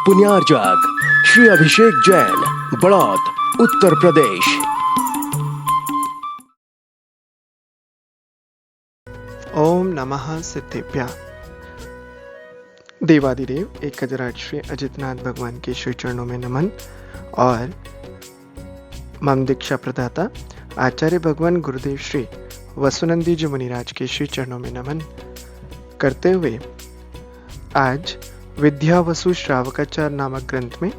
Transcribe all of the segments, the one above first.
पुण्यार्जक श्री अभिषेक जैन, बड़ौत, उत्तर प्रदेश। ओम नमः सिद्धेभ्यः। देवादिदेव एक गजराज श्री अजितनाथ भगवान के श्री चरणों में नमन और मम दीक्षा प्रदाता आचार्य भगवान गुरुदेव श्री वसुनंदी जी मुनिराज के श्री चरणों में नमन करते हुए आज विद्यावसु श्रावकाचार नामक ग्रंथ में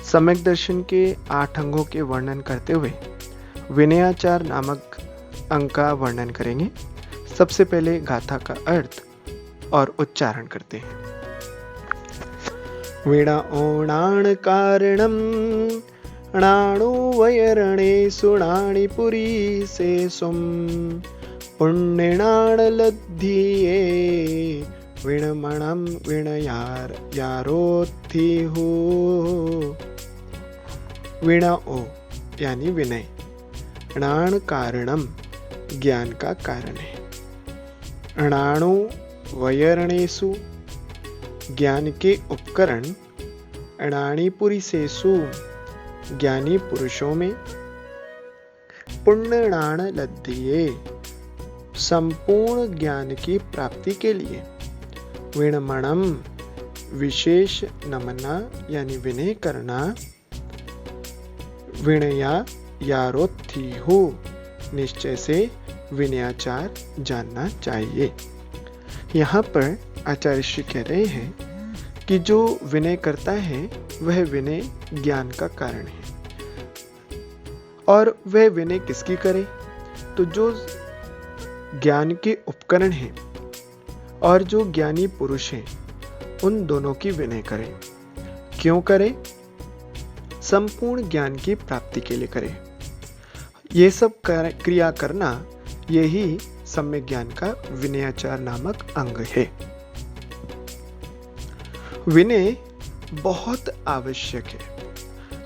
सम्यक दर्शन के 8 अंगों के वर्णन करते हुए विनयाचार नामक अंग का वर्णन करेंगे। सबसे पहले गाथा का अर्थ और उच्चारण करते हैं। वीणा ओणाण कारणम णाणु वयरणे सुणाणि पुरी से सुम पुण्यणाण लद्धिये विणमणम विणयार यारोत्थि हो। विणा ओ यानी विनय, णाण कारणम ज्ञान का कारण है, णाणु वयरणेषु ज्ञान के उपकरण, णाणि पुरुषेषु ज्ञानी पुरुषों में, पुण्यणाण लद्धिये संपूर्ण ज्ञान की प्राप्ति के लिए, विणमणम विशेष नमना यानी विनय करना, विनया यारोत्थि हो निश्चय से विनयाचार जानना चाहिए। यहाँ पर आचार्य श्री कह रहे हैं कि जो विनय करता है वह विनय ज्ञान का कारण है। और वह विनय किसकी करे? तो जो ज्ञान के उपकरण हैं और जो ज्ञानी पुरुष हैं उन दोनों की विनय करे। क्यों करे? संपूर्ण ज्ञान की प्राप्ति के लिए करे। ये सब क्रिया करना यही सम्यक ज्ञान का विनयाचार नामक अंग है। विनय बहुत आवश्यक है,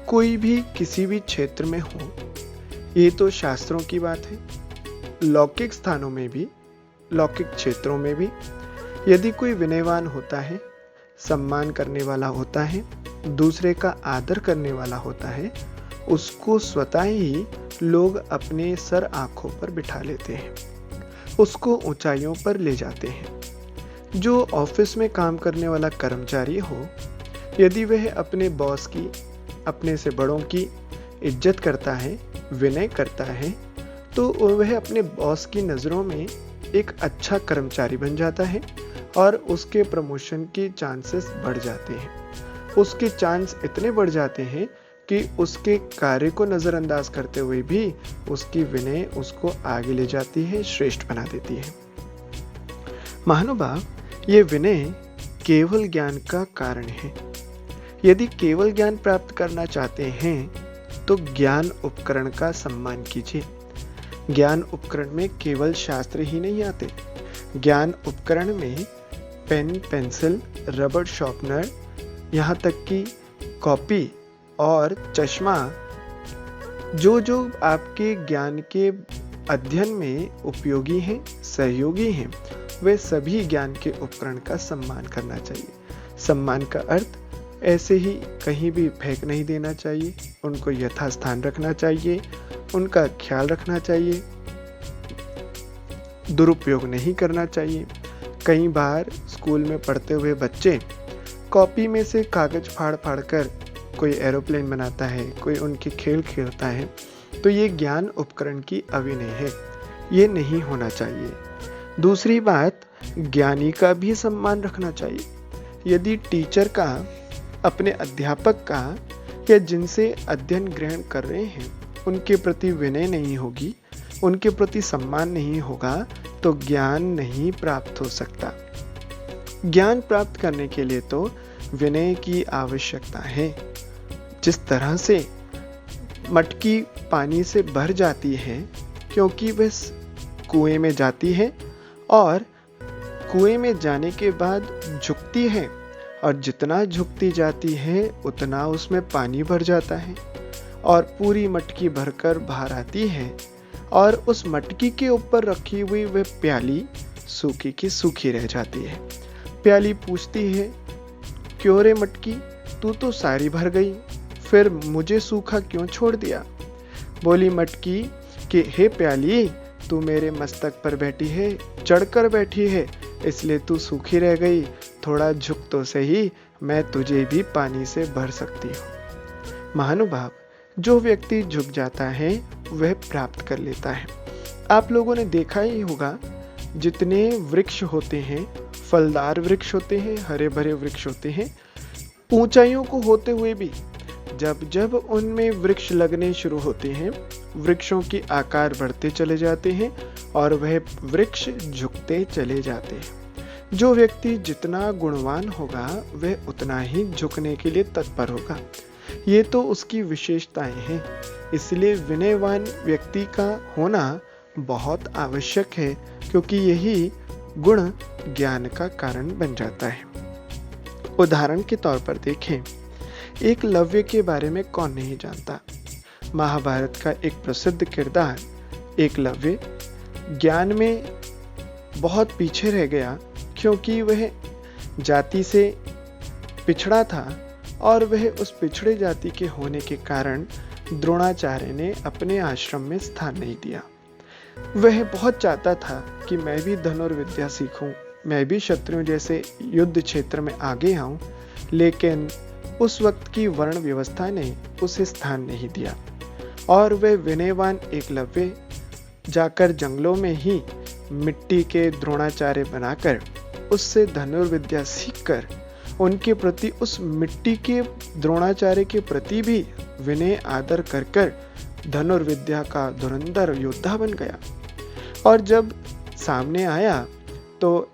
कोई भी किसी भी क्षेत्र में हो। ये तो शास्त्रों की बात है, लौकिक स्थानों में भी, लौकिक क्षेत्रों में भी यदि कोई विनयवान होता है, सम्मान करने वाला होता है, दूसरे का आदर करने वाला होता है, उसको स्वतः ही लोग अपने सर आंखों पर बिठा लेते हैं, उसको ऊंचाइयों पर ले जाते हैं। जो ऑफिस में काम करने वाला कर्मचारी हो, यदि वह अपने बॉस की, अपने से बड़ों की इज्जत करता है, विनय करता है, तो वह अपने बॉस की नज़रों में एक अच्छा कर्मचारी बन जाता है और उसके प्रमोशन के चांसेस बढ़ जाते हैं। उसके चांस इतने बढ़ जाते हैं कि उसके कार्य को नज़रअंदाज करते हुए भी उसकी विनय उसको आगे ले जाती है, श्रेष्ठ बना देती है। महानुभाव, ये विनय केवल ज्ञान का कारण है। यदि केवल ज्ञान प्राप्त करना चाहते हैं तो ज्ञान उपकरण का सम्मान कीजिए। ज्ञान उपकरण में केवल शास्त्र ही नहीं आते, ज्ञान उपकरण में पेन, पेंसिल, रबड़ शार्पनर, यहाँ तक कि कॉपी और चश्मा, जो जो आपके ज्ञान के अध्ययन में उपयोगी हैं, सहयोगी हैं, वे सभी ज्ञान के उपकरण का सम्मान करना चाहिए। सम्मान का अर्थ ऐसे ही कहीं भी फेंक नहीं देना चाहिए, उनको यथास्थान रखना चाहिए, उनका ख्याल रखना चाहिए, दुरुपयोग नहीं करना चाहिए। कई बार स्कूल में पढ़ते हुए बच्चे कॉपी में से कागज फाड़ फाड़ कर कोई एरोप्लेन बनाता है, कोई उनके खेल खेलता है, तो ये ज्ञान उपकरण की अविनय है, ये नहीं होना चाहिए। दूसरी बात, ज्ञानी का भी सम्मान रखना चाहिए। यदि टीचर का, अपने अध्यापक का या जिनसे अध्ययन ग्रहण कर रहे हैं उनके प्रति विनय नहीं होगी, उनके प्रति सम्मान नहीं होगा, तो ज्ञान नहीं प्राप्त हो सकता। ज्ञान प्राप्त करने के लिए तो विनय की आवश्यकता है। जिस तरह से मटकी पानी से भर जाती है क्योंकि वह कुएं में जाती है और कुएं में जाने के बाद झुकती है, और जितना झुकती जाती है उतना उसमें पानी भर जाता है और पूरी मटकी भरकर बाहर आती है, और उस मटकी के ऊपर रखी हुई वह प्याली सूखी की सूखी रह जाती है। प्याली पूछती है क्यों रे मटकी, तू तो सारी भर गई, फिर मुझे सूखा क्यों छोड़ दिया। बोली मटकी कि हे प्याली, तू मेरे मस्तक पर बैठी है, चढ़कर बैठी है, इसलिए तू सूखी रह गई, थोड़ा झुक तो सही, मैं तुझे भी पानी से भर सकती हूँ। महानुभाव, जो व्यक्ति झुक जाता है वह प्राप्त कर लेता है। आप लोगों ने देखा ही होगा, जितने वृक्ष होते हैं, फलदार वृक्ष होते हैं, हरे भरे वृक्ष होते हैं, ऊंचाइयों को होते हुए भी जब जब उनमें वृक्ष लगने शुरू होते हैं, वृक्षों की आकार बढ़ते चले जाते हैं और वह वृक्ष झुकते चले जाते हैं। जो व्यक्ति जितना गुणवान होगा वह उतना ही झुकने के लिए तत्पर होगा। ये तो उसकी विशेषताएं हैं। इसलिए विनयवान व्यक्ति का होना बहुत आवश्यक है, क्योंकि यही गुण ज्ञान का कारण बन जाता है। उदाहरण के तौर पर देखें, एकलव्य के बारे में कौन नहीं जानता। महाभारत का एक प्रसिद्ध किरदार एकलव्य ज्ञान में बहुत पीछे रह गया, क्योंकि वह जाति से पिछड़ा था और वह उस पिछड़े जाति के होने के कारण द्रोणाचार्य ने अपने आश्रम में स्थान नहीं दिया। वह बहुत चाहता था कि मैं भी धनुर्विद्या सीखूं, मैं भी शत्रुओं जैसे युद्ध क्षेत्र में आगे आऊं, लेकिन उस वक्त की वर्ण व्यवस्था ने उसे स्थान नहीं दिया और वह विनयवान एकलव्य जाकर जंगलों में ही मिट्टी के द्रोणाचार्य बनाकर उससे धनुर्विद्या सीखकर उनके प्रति, उस मिट्टी के द्रोणाचार्य के प्रति भी विनय आदर कर कर धनुर्विद्या का धुरंधर योद्धा बन गया। और जब सामने आया तो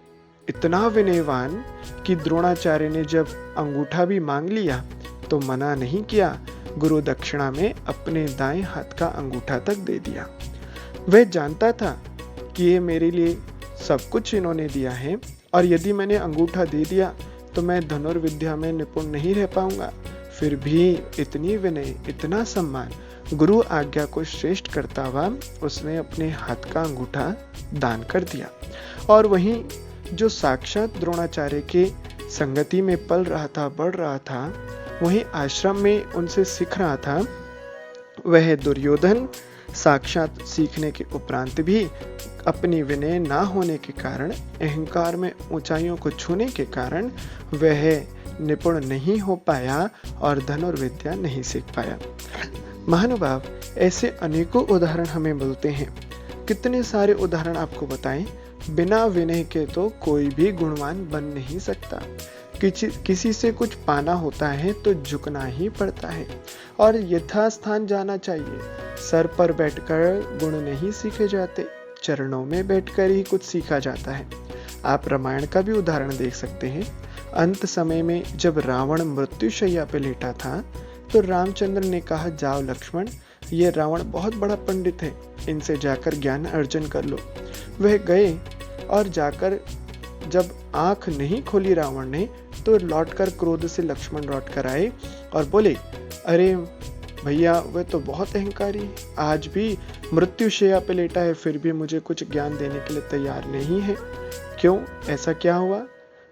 इतना विनयवान कि द्रोणाचार्य ने जब अंगूठा भी मांग लिया तो मना नहीं किया, गुरु दक्षिणा में अपने दाएं हाथ का अंगूठा तक दे दिया। वह जानता था कि ये मेरे लिए सब कुछ इन्होंने दिया है और यदि मैंने अंगूठा दे दिया तो मैं धनुर्विद्या में निपुण नहीं रह पाऊंगा। फिर भी इतनी विनय, इतना सम्मान, गुरु आज्ञा को श्रेष्ठ करता हुआ उसने अपने हाथ का अंगूठा दान कर दिया। और वहीं जो साक्षात द्रोणाचार्य के संगति में पल रहा था, बढ़ रहा था, वहीं आश्रम में उनसे सीख रहा था, वह दुर्योधन साक्षात सीखने के उपरांत भी अपनी विनय ना होने के कारण, अहंकार में ऊंचाइयों को छूने के कारण वह निपुण नहीं हो पाया और धनुर्विद्या नहीं सीख पाया। महानुभाव, ऐसे अनेकों उदाहरण हमें मिलते हैं। कितने सारे उदाहरण आपको बताएं। बिना विनय के तो कोई भी गुणवान बन नहीं सकता। किसी से कुछ पाना होता है तो झुकना ही पड़ता है और यथास्थान जाना चाहिए। सर पर बैठकर गुण नहीं सीखे जाते, चरणों में बैठकर ही कुछ सीखा जाता है। आप रामायण का भी उदाहरण देख सकते हैं। अंत समय में जब रावण मृत्युशैया पे लेटा था तो रामचंद्र ने कहा, जाओ लक्ष्मण, ये रावण बहुत बड़ा पंडित है, इनसे जाकर ज्ञान अर्जन कर लो। वह गए और जाकर जब आंख नहीं खोली रावण ने तो लौटकर क्रोध से लक्ष्मण लौट कर आए और बोले, अरे भैया, वह तो बहुत अहंकारी है, आज भी मृत्युशैया पे लेटा है, फिर भी मुझे कुछ ज्ञान देने के लिए तैयार नहीं है। क्यों, ऐसा क्या हुआ?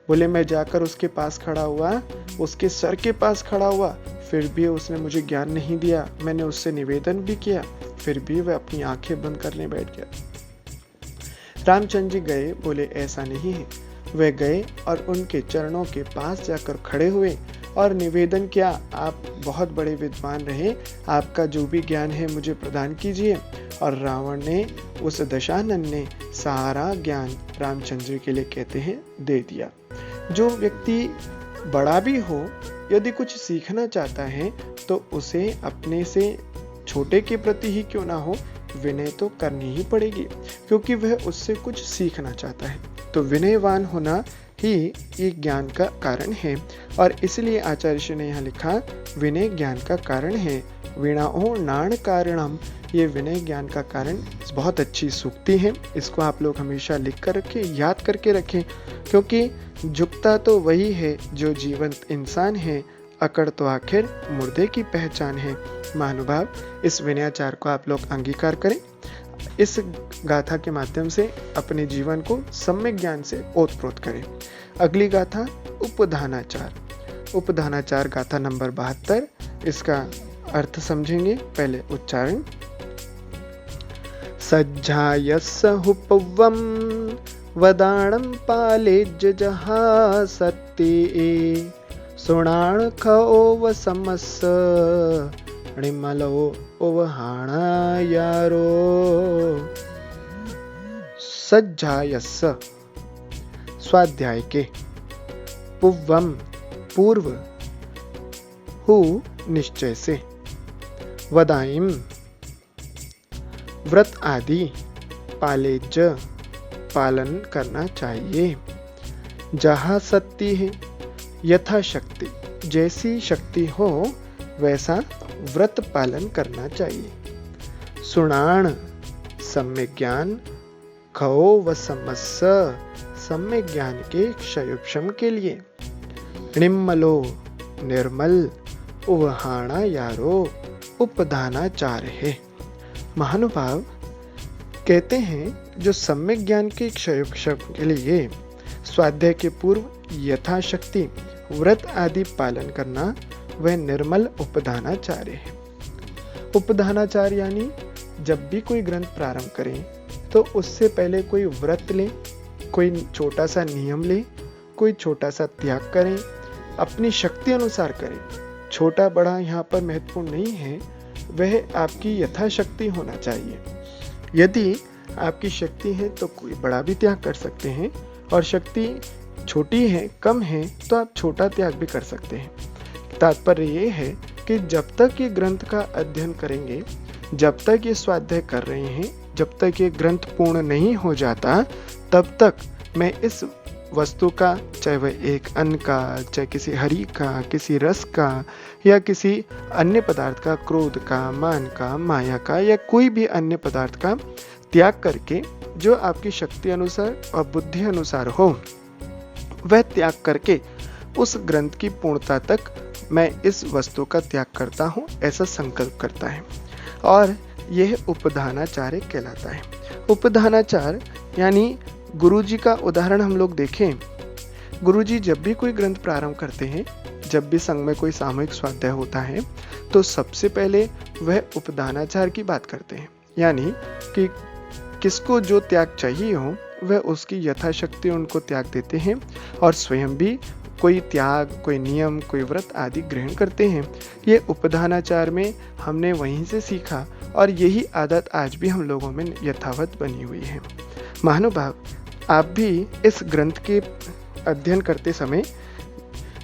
बोले, मैं जाकर उसके पास खड़ा हुआ, उसके सर के पास खड़ा हुआ, फिर भी उसने मुझे ज्ञान नहीं दिया। मैंने उससे निवेदन भी किया, फिर भी वह अपनी आंखें बंद करने बैठ गया। रामचंद्र जी गए, बोले ऐसा नहीं है। वे गए और उनके चरणों के पास जाकर खड़े हुए और निवेदन किया, आप बहुत बड़े विद्वान रहे, आपका जो भी ज्ञान है मुझे प्रदान कीजिए। और रावण ने, उस दशानन ने सारा ज्ञान रामचंद्र जी के लिए कहते हैं दे दिया। जो व्यक्ति बड़ा भी हो, यदि कुछ सीखना चाहता है तो उसे अपने से छोटे के प्रति ही क्यों ना हो, विनय तो करनी ही पड़ेगी, क्योंकि वह उससे कुछ सीखना चाहता है। तो विनयवान होना ही ये ज्ञान का कारण है। और इसलिए आचार्य श्री ने यहाँ लिखा, विनय ज्ञान का कारण है। वीणाओ नाण कारणम, ये विनय ज्ञान का कारण। बहुत अच्छी सूक्ति है, इसको आप लोग हमेशा लिख कर रखें, याद करके रखें, क्योंकि झुकता तो वही है जो जीवंत इंसान है, अकड़ तो आखिर मुर्दे की पहचान है। महानुभाव, इस विनयाचार को आप लोग अंगीकार करें, इस गाथा के माध्यम से अपने जीवन को सम्यक ज्ञान से ओतप्रोत करें। अगली गाथा उपधानाचार। उपधानाचार गाथा नंबर 72। इसका अर्थ समझेंगे। पहले उच्चारण। सज्जायस्स हुपवं वदाणं पालेज्य जहासत्ते सुणाण खओव समस्स णिमलो ओवहाणा यारो। सज्जायस्स स्वाध्याय के, पुव्वम पूर्व, हु निश्चय से, वदाइम व्रत आदि, पालेज पालन करना चाहिए, जहाँ शक्ति है यथाशक्ति जैसी शक्ति हो वैसा व्रत पालन करना चाहिए। सुणाण सम्यक ज्ञान, खओ व समस्स सम्यक ज्ञान के क्षयोपशम के लिए, णिम्मलो निर्मल, उवहाणा यारो उपधानाचार है। महानुभाव कहते हैं जो सम्यक ज्ञान के क्षयोपशम के लिए स्वाध्याय के पूर्व यथाशक्ति व्रत आदि पालन करना वह निर्मल उपधानाचार्य है। उपधानाचार यानी जब भी कोई ग्रंथ प्रारंभ करें तो उससे पहले कोई व्रत लें, कोई छोटा सा नियम लें, कोई छोटा सा त्याग करें, अपनी शक्ति अनुसार करें। छोटा बड़ा यहाँ पर महत्वपूर्ण नहीं है, वह आपकी यथाशक्ति होना चाहिए। यदि आपकी शक्ति है तो कोई बड़ा भी त्याग कर सकते हैं, और शक्ति छोटी है, कम है, तो आप छोटा त्याग भी कर सकते हैं। तात्पर्य ये है कि जब तक ये ग्रंथ का अध्ययन करेंगे, जब तक ये स्वाध्याय कर रहे हैं, जब तक ये ग्रंथ पूर्ण नहीं हो जाता, तब तक मैं इस वस्तु का, चाहे वह एक अन्न का, चाहे किसी हरि का, किसी रस का, या किसी अन्य पदार्थ का, क्रोध का, मान का, माया का, या कोई भी अन्य पदार्थ का त्याग करके जो आपकी शक्ति अनुसार और बुद्धि अनुसार हो, वह त्याग करके उस ग्रंथ की पूर्णता तक मैं इस वस्तु का त्याग करता हूँ, ऐसा संकल्प करता है, और यह उपधानाचार्य कहलाता है। उपधानाचार यानी गुरुजी का उदाहरण हम लोग देखें। गुरुजी जब भी कोई ग्रंथ प्रारंभ करते हैं, जब भी संघ में कोई सामूहिक स्वाध्याय होता है, तो सबसे पहले वह उपधानाचार की बात करते हैं, यानी कि किसको जो त्याग चाहिए हो वह उसकी यथाशक्ति उनको त्याग देते हैं, और स्वयं भी कोई त्याग, कोई नियम, कोई व्रत आदि ग्रहण करते हैं। ये उपधानाचार में हमने वहीं से सीखा, और यही आदत आज भी हम लोगों में यथावत बनी हुई है। महानुभाव, आप भी इस ग्रंथ के अध्ययन करते समय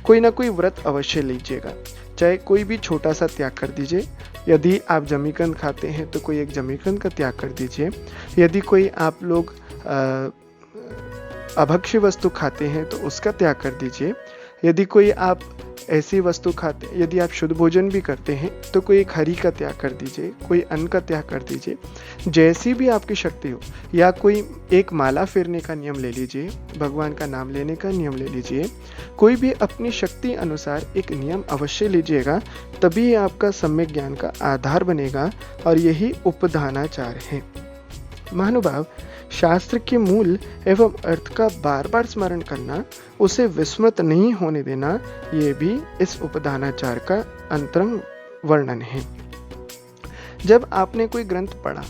कोई ना कोई व्रत अवश्य लीजिएगा, चाहे कोई भी छोटा सा त्याग कर दीजिए। यदि आप जमीकंद खाते हैं तो कोई एक जमीकंद का त्याग कर दीजिए। यदि कोई आप लोग अभक्ष्य वस्तु खाते हैं तो उसका त्याग कर दीजिए। यदि कोई आप ऐसी वस्तु खाते, यदि आप शुद्ध भोजन भी करते हैं तो कोई एक हरि का त्याग कर दीजिए, कोई अन्न का त्याग कर दीजिए, जैसी भी आपकी शक्ति हो। या कोई एक माला फेरने का नियम ले लीजिए, भगवान का नाम लेने का नियम ले लीजिए। कोई भी अपनी शक्ति अनुसार एक नियम अवश्य लीजिएगा, तभी आपका सम्यक ज्ञान का आधार बनेगा, और यही उपधानाचार है। महानुभाव, शास्त्र के मूल एवं अर्थ का बार बार स्मरण करना, उसे विस्मृत नहीं होने देना, ये भी इस उपधानाचार का अंतरंग वर्णन है। जब आपने कोई ग्रंथ पढ़ा,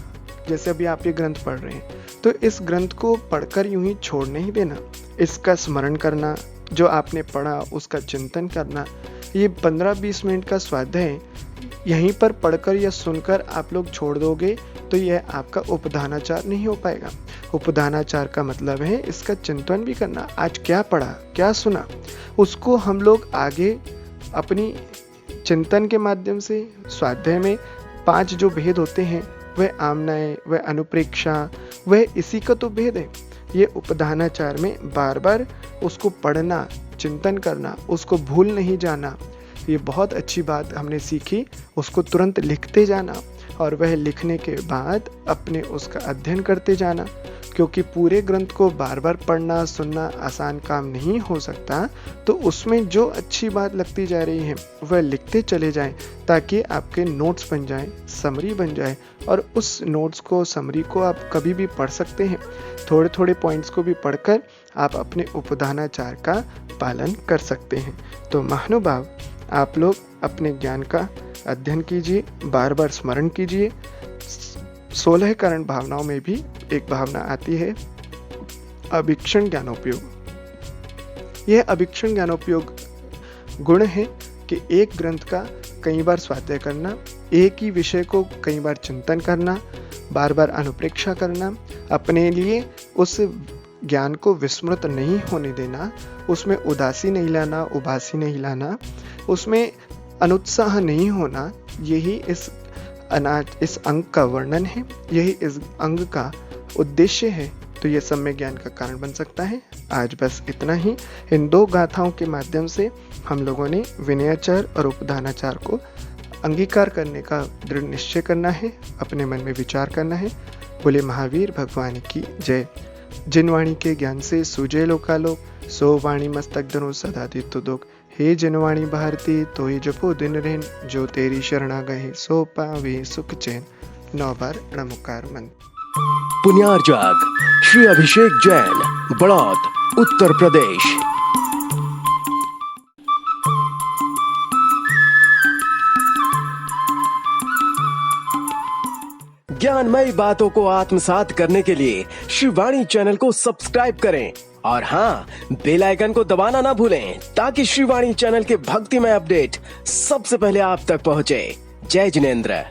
जैसे अभी आप ये ग्रंथ पढ़ रहे हैं, तो इस ग्रंथ को पढ़कर यूं ही छोड़ नहीं देना। इसका स्मरण करना, जो आपने पढ़ा उसका चिंतन करना। ये 15-20 मिनट का स्वाध्याय यहीं पर पढ़कर या सुनकर आप लोग छोड़ दोगे तो यह आपका उपधानाचार नहीं हो पाएगा। उपधानाचार का मतलब है इसका चिंतन भी करना। आज क्या पढ़ा, क्या सुना, उसको हम लोग आगे अपनी चिंतन के माध्यम से, स्वाध्याय में 5 जो भेद होते हैं, वह आमनाय, वह अनुप्रेक्षा, वह इसी का तो भेद है। ये उपधानाचार में बार बार उसको पढ़ना, चिंतन करना, उसको भूल नहीं जाना, ये बहुत अच्छी बात हमने सीखी। उसको तुरंत लिखते जाना, और वह लिखने के बाद अपने उसका अध्ययन करते जाना। क्योंकि पूरे ग्रंथ को बार बार पढ़ना सुनना आसान काम नहीं हो सकता, तो उसमें जो अच्छी बात लगती जा रही है वह लिखते चले जाएं, ताकि आपके नोट्स बन जाएं, समरी बन जाए, और उस नोट्स को समरी को आप कभी भी पढ़ सकते हैं। थोड़े थोड़े पॉइंट्स को भी पढ़कर आप अपने उपधानाचार का पालन कर सकते हैं। तो महानुभाव, आप लोग अपने ज्ञान का अध्ययन कीजिए, बार बार स्मरण कीजिए। 16 कारण भावनाओं में भी एक भावना आती है अभिक्षण ज्ञानोपयोग। यह अभिक्षण ज्ञानोपयोग गुण है कि एक ग्रंथ का कई बार स्वाध्याय करना, एक ही विषय को कई बार चिंतन करना, बार बार अनुप्रेक्षा करना, अपने लिए उस ज्ञान को विस्मृत नहीं होने देना, उसमें उदासी नहीं लाना, उबासी नहीं लाना, उसमें अनुत्साह नहीं होना, यही इस अंग का वर्णन है, यही इस अंग का उद्देश्य है। तो ये सम्यक ज्ञान का कारण बन सकता है। आज बस इतना ही। इन 2 गाथाओं के माध्यम से हम लोगों ने विनयाचार और उपधानाचार को अंगीकार करने का दृढ़ निश्चय करना है, अपने मन में विचार करना है। बोले महावीर भगवान की जय। जिन वाणी के ज्ञान से सूझे लोकालोक, सो वाणी मस्तक धनु सदा दित्तो दोक। हे जिनवाणी भारती तो ही जपो दिन रहन, जो तेरी शरणा गए सो पावे सुख चैन। 9 बार नमोकार मंत्र। पुण्यार्जक श्री अभिषेक जैन, बड़ौद, उत्तर प्रदेश। ज्ञानमयी बातों को आत्मसात करने के लिए श्रीवाणी चैनल को सब्सक्राइब करें और हाँ, बेल आइकन को दबाना ना भूलें, ताकि श्रीवाणी चैनल के भक्तिमय अपडेट सबसे पहले आप तक पहुंचे। जय जिनेंद्र।